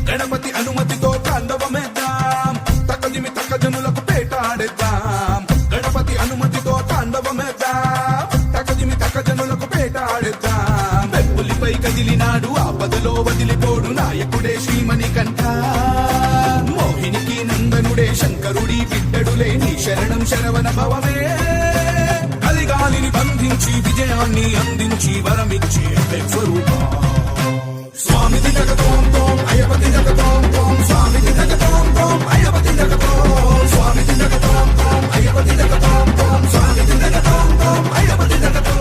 గణపతి అనుమతితో తాండవమేద్దాం, తక్కదిమి తక్కజనులకు పేటాడేద్దాం. గణపతి అనుమతితో తాండవమేద్దాం, తక్కదిమి తక్కజనులకు పేటాడేద్దాం. పెప్పులిపై కదిలినాడు ఆపదలో వదిలిపోడు నాయకుడే శ్రీమణికంఠ. మోహినికి నందనుడే శంకరుడి బిడ్డడులే నీ శరణం శరవణ భవమే. కలిగాలిని బంధించి విజయాన్ని అందించి వరమిచ్చి స్వరూపా. స్వామిది జగతోం తోం అయ్యపతి జగతోం తోం, స్వామిది జగతోం తోం అయ్యపతి జగతోం, స్వామిది జగతోం తోం అయ్యపతి జగతోం తోం, స్వామిది జగతోం తోం అయ్యపతి జగతోం.